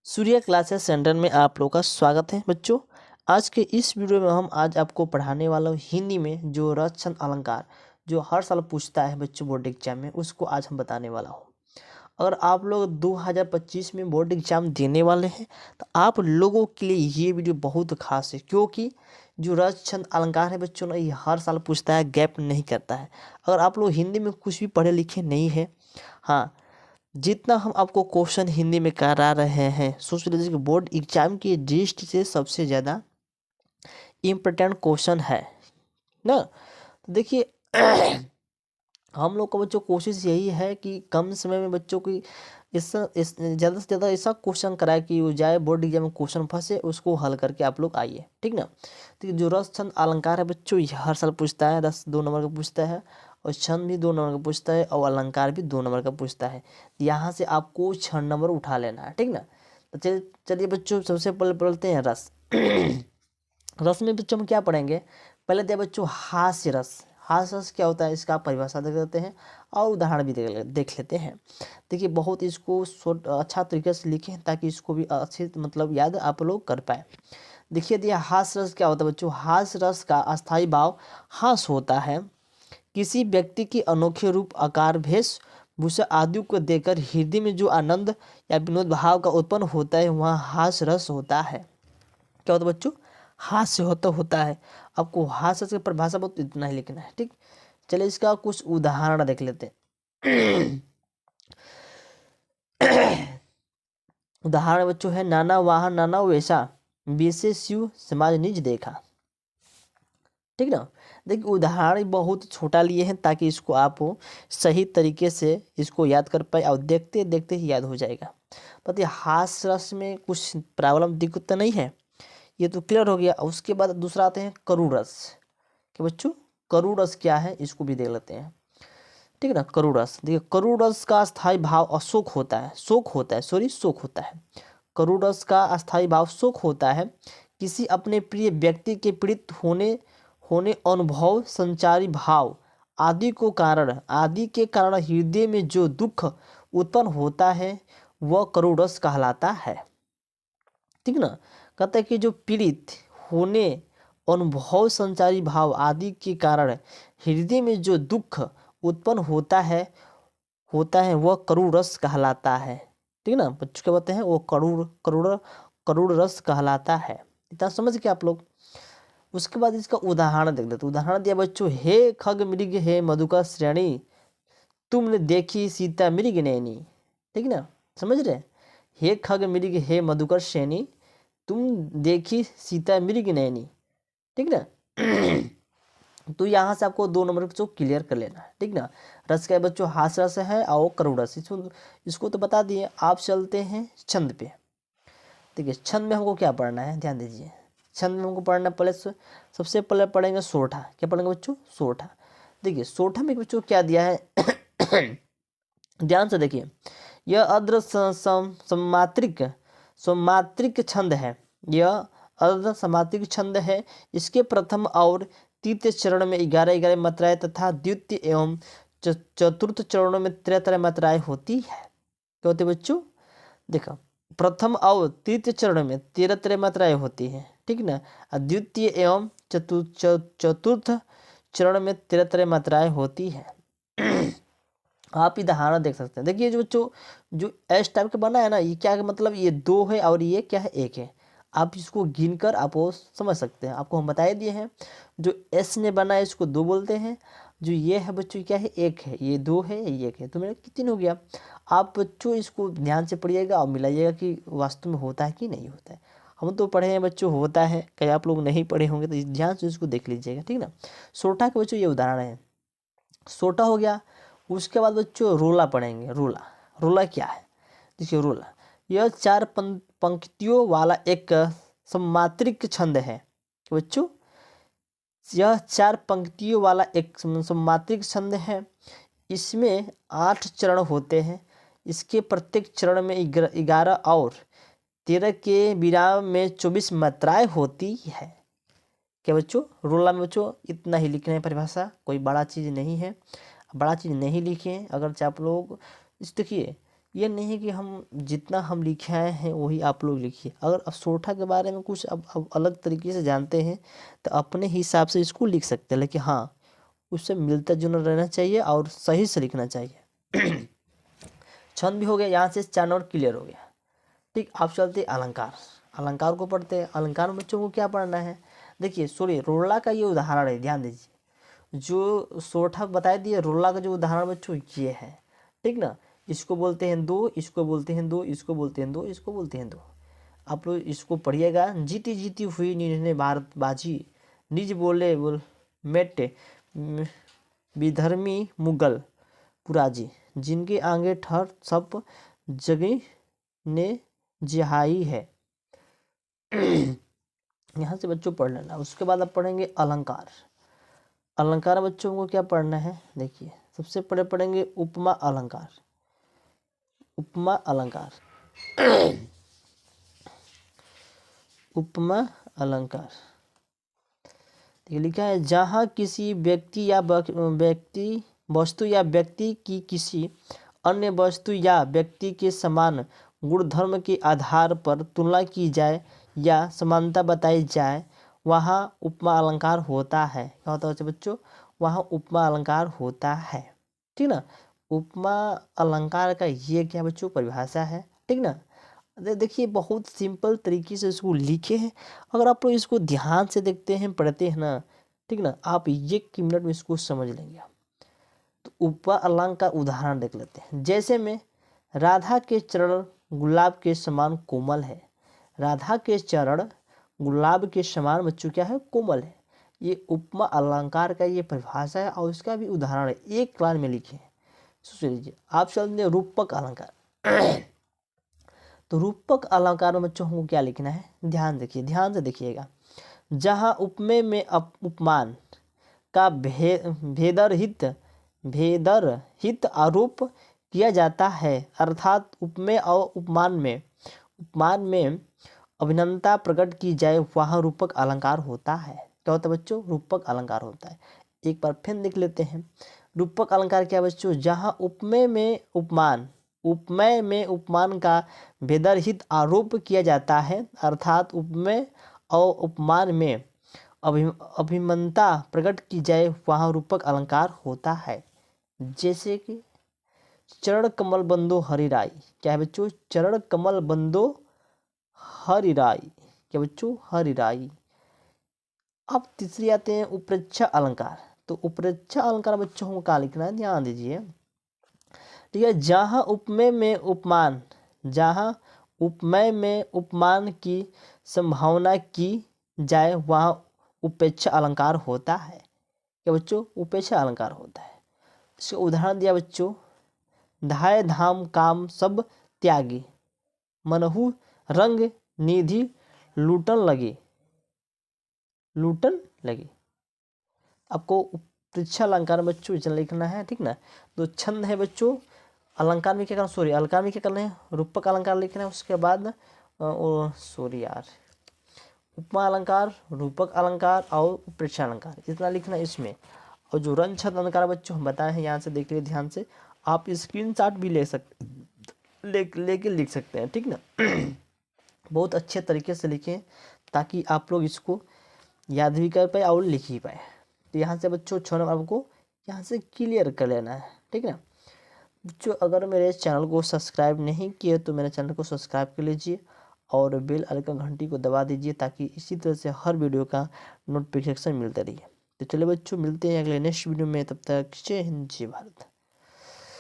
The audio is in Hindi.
सूर्य क्लासेस सेंटर में आप लोग का स्वागत है बच्चों। आज के इस वीडियो में हम आज आपको पढ़ाने वाला हूँ हिंदी में जो रस छंद अलंकार जो हर साल पूछता है बच्चों बोर्ड एग्जाम में, उसको आज हम बताने वाला हूँ। अगर आप लोग 2025 में बोर्ड एग्जाम देने वाले हैं तो आप लोगों के लिए ये वीडियो बहुत खास है, क्योंकि जो रस छंद अलंकार है बच्चों ना, ये हर साल पूछता है, गैप नहीं करता है। अगर आप लोग हिंदी में कुछ भी पढ़े लिखे नहीं है, हाँ, जितना हम आपको क्वेश्चन हिंदी में करा रहे हैं, सोच लीजिए कि बोर्ड एग्जाम की दृष्टि से सबसे ज़्यादा इम्पोर्टेंट क्वेश्चन है ना। तो देखिए हम लोग का बच्चों कोशिश यही है कि कम समय में बच्चों की इस ज़्यादा से ज़्यादा ऐसा क्वेश्चन कराए कि वो जाए बोर्ड एग्जाम में क्वेश्चन फंसे, उसको हल करके आप लोग आइए, ठीक ना। तो जो रस छंद अलंकार है बच्चों, ये हर साल पूछता है, रस 2 नंबर का पूछता है और छंद भी 2 नंबर का पूछता है और अलंकार भी 2 नंबर का पूछता है। यहाँ से आपको 6 नंबर उठा लेना है, ठीक ना। तो चलिए बच्चों, सबसे पहले पढ़ते हैं रस। रस में बच्चों हम क्या पढ़ेंगे, पहले तो बच्चों हास्य रस। हास्य रस क्या होता है, इसका आप परिभाषा देख लेते हैं और उदाहरण भी देख लेते हैं। देखिए बहुत इसको अच्छा तरीके से लिखें ताकि इसको भी अच्छे मतलब याद आप लोग कर पाए। देखिए दिया हास्य रस क्या होता है बच्चों, हास्य रस का अस्थायी भाव हास होता है। किसी व्यक्ति की अनोखे रूप, आकार, वेश भूषा आदि को देखकर हृदय में जो आनंद या विनोद भाव का उत्पन्न होता है, वहाँ हास्य रस होता है। क्या होता है बच्चों, हास्य होता है। आपको हास्य की परिभाषा बहुत इतना ही लिखना है, ठीक। चलिए इसका कुछ उदाहरण देख लेते हैं। उदाहरण बच्चों है, नाना वाहन नाना वैसा, वैसे शिव समाज निज देखा, ठीक ना। देखिए उदाहरण बहुत छोटा लिए हैं ताकि इसको आप सही तरीके से इसको याद कर पाए और देखते देखते ही याद हो जाएगा। पता है हास्य रस में कुछ प्रॉब्लम दिक्कत तो नहीं है, ये तो क्लियर हो गया। उसके बाद दूसरा आते हैं करुण रस। कि बच्चों करुण रस क्या है, इसको भी देख लेते हैं, ठीक है ना। करुण रस, देखिए करुण रस का अस्थायी भाव अशोक होता है, शोक होता है, सॉरी शोक होता है। करुण रस का अस्थायी भाव शोक होता है। किसी अपने प्रिय व्यक्ति के पीड़ित होने होने अनुभव संचारी भाव आदि के कारण हृदय में जो दुख उत्पन्न होता है वह करुण रस कहलाता है, ठीक ना। कहता है कि जो पीड़ित होने अनुभव संचारी भाव आदि के कारण हृदय में जो दुख उत्पन्न होता है वह करुण रस कहलाता है, ठीक ना। बच्चों क्या बताते हैं, वो करुण करुण करुण रस कहलाता है। इतना समझ के आप लोग। उसके बाद इसका उदाहरण देख लेते। उदाहरण दिया बच्चों, हे खग मृग हे मधुकर श्रेणी, तुमने देखी सीता मृग नैनी, ठीक ना। समझ रहे, हे खग मृग हे मधुकर श्रेणी, तुम देखी सीता मृग नैनी, ठीक ना। तो यहाँ से आपको 2 नंबर को क्लियर कर लेना है, ठीक ना। रस का बच्चों हास्य रस है और करुण रस, इसको तो बता दिए। आप चलते हैं छंद पे। देखिए छंद में हमको क्या पढ़ना है, ध्यान दीजिए। छंद में हमको पढ़ना पहले सबसे पहले पढ़ेंगे सोठा। क्या पढ़ेंगे बच्चों, सोठा। देखिए सोठा में बच्चों क्या दिया है, ध्यान से देखिए। यह अर्ध समात्रिक छंद है। यह अर्ध समात्रिक छंद है। इसके प्रथम और तृतीय चरण में 11-11 मात्राएं तथा द्वितीय एवं चतुर्थ चरणों में 13-13 मात्राएं होती है। क्या होती है बच्चों, देखो प्रथम और तृतीय चरण में 13-13 मात्राएं होती है, ठीक ना। और द्वितीय एवं चतुर्थ चरण में 13-13 मात्राएं होती है। आप उदाहरण देख सकते हैं। देखिए जो बच्चों जो एस टाइप का बना है ना, ये क्या है, मतलब ये 2 है और ये क्या है, 1 है। आप इसको गिनकर आप वो समझ सकते हैं। आपको हम बता दिए हैं, जो एस ने बना है इसको 2 बोलते हैं। जो ये है बच्चों क्या है, 1 है, ये 2 है, ये 1 है। तो मेरा कितने हो गया। आप बच्चों इसको ध्यान से पढ़िएगा और मिलाइएगा कि वास्तव में होता है कि नहीं होता है। हम तो पढ़े हैं बच्चों, होता है, कहीं आप लोग नहीं पढ़े होंगे तो ध्यान से इसको देख लीजिएगा, ठीक ना। सोटा के बच्चों ये उदाहरण है, सोटा हो गया। उसके बाद बच्चों रोला पढ़ेंगे। रोला, रोला क्या है, देखिए रोला यह 4 पंक्तियों वाला एक सम्मात्रिक छंद है। बच्चों यह 4 पंक्तियों वाला एक सम्मात्रिक छंद है। इसमें 8 चरण होते हैं। इसके प्रत्येक चरण में 11 और 13 के विराम में 24 मात्राएं होती है। क्या बच्चों, रोला में बच्चों इतना ही लिखना है परिभाषा, कोई बड़ा चीज़ नहीं है। बड़ा चीज़ नहीं लिखे अगर आप लोग इस देखिए ये नहीं है कि हम जितना हम लिखे आए हैं वही आप लोग लिखिए। अगर आप सोठा के बारे में कुछ अब अलग तरीके से जानते हैं तो अपने हिसाब से इसको लिख सकते हैं, लेकिन हाँ उससे मिलता जुलता रहना चाहिए और सही से लिखना चाहिए। छंद भी हो गया, यहाँ से 4 नोट क्लियर हो गया। ठीक, आप चलते अलंकार। अलंकार को पढ़ते हैं। अलंकार में बच्चों को क्या पढ़ना है? देखिए सूर्य रोला का ये उदाहरण है, ध्यान दीजिए। जो सोठा बता दिए, रोला का जो उदाहरण बच्चों ये है, ठीक ना। इसको बोलते हैं दो, इसको बोलते हैं दो, इसको बोलते हैं दो, इसको बोलते हैं दो। आप लोग इसको पढ़िएगा। जीती जीती हुई ने भारत बाजी, निज बोले बोल मेटे विधर्मी मुगल पुराजी, जिनके आगे ठहर सब जगह ने जिहाई है। यहाँ से बच्चों पढ़ लेना। उसके बाद आप पढ़ेंगे अलंकार। अलंकार बच्चों को क्या पढ़ना है? देखिए सबसे पहले पढ़ेंगे उपमा अलंकार। उपमा अलंकार। उपमा अलंकार ये लिखा है, जहाँ किसी व्यक्ति या वस्तु या व्यक्ति की किसी अन्य वस्तु या व्यक्ति के समान गुणधर्म के आधार पर तुलना की जाए या समानता बताई जाए, वहाँ उपमा अलंकार होता है। क्या होता है बच्चों? वहाँ उपमा अलंकार होता है, ठीक ना। उपमा अलंकार का ये क्या बच्चों परिभाषा है, ठीक ना। देखिए बहुत सिंपल तरीके से इसको लिखे हैं। अगर आप लोग इसको ध्यान से देखते हैं, पढ़ते हैं ना, ठीक ना, आप 1 मिनट में इसको समझ लेंगे। तो उपमा अलंकार का उदाहरण देख लेते हैं। जैसे में राधा के चरण गुलाब के समान कोमल है। राधा के चरण गुलाब के समान बच्चों क्या है? कोमल है। ये उपमा अलंकार का ये परिभाषा है और इसका भी उदाहरण है, 1 लाइन में लिखे हैं। सोच लीजिए। आप चलते हैं रूपक अलंकार। तो रूपक अलंकार में बच्चों को क्या लिखना है? ध्यान देखिए, ध्यान से देखिएगा। जहाँ उपमेय में उपमान का भेदरहित आरोप किया जाता है, अर्थात उपमेय और उपमान में अभिन्नता प्रकट की जाए, वहाँ रूपक अलंकार होता है। क्या होता है बच्चों? रूपक अलंकार होता है। एक बार फिर लिख लेते हैं। रूपक अलंकार क्या बच्चों? जहाँ उपमेय में उपमान का भेदरहित आरोप किया जाता है, अर्थात उपमेय और उपमान में अभिन्नता प्रकट की जाए, वहाँ रूपक अलंकार होता है। जैसे कि चरण कमल बंदो हरिराई। क्या है बच्चों? चरण कमल बंदो हरिराई। क्या बच्चों? हरिराई। अब तीसरी आते हैं उत्प्रेक्षा अलंकार। तो उत्प्रेक्षा अलंकार बच्चों को क्या लिखना है? ध्यान दीजिए, ठीक है। जहाँ उपमेय में उपमान की संभावना की जाए, वहाँ उपेक्षा अलंकार होता है। क्या बच्चों? उपेक्षा अलंकार होता है। इसका उदाहरण दिया बच्चों, धाय धाम काम सब त्यागी, मनहु रंग निधि लूटन लगे। आपको उत्प्रेक्षा अलंकार बच्चों लिखना है, ठीक ना। तो छंद है बच्चों। अलंकार में क्या करना? सॉरी, अलंकार में क्या करना है? रूपक अलंकार लिखना है। उसके बाद उपमा अलंकार, रूपक अलंकार और उत्प्रेक्षा अलंकार, इतना लिखना है इसमें। और जो रंग छंद अलंकार बच्चों हम बताए हैं, यहाँ से देख लीजिए ध्यान से। आप स्क्रीनशॉट भी लेके लिख सकते हैं, ठीक ना। बहुत अच्छे तरीके से लिखें ताकि आप लोग इसको याद भी कर पाए और लिख ही पाए। तो यहाँ से बच्चों 6 नंबर आपको यहाँ से क्लियर कर लेना है, ठीक है। बच्चों अगर मेरे चैनल को सब्सक्राइब नहीं किए तो मेरे चैनल को सब्सक्राइब कर लीजिए और बेल आइकन घंटी को दबा दीजिए, ताकि इसी तरह से हर वीडियो का नोटिफिकेशन मिलता रहे। तो चलिए बच्चों, मिलते हैं अगले नेक्स्ट वीडियो में। तब तक जय हिंद, जय भारत।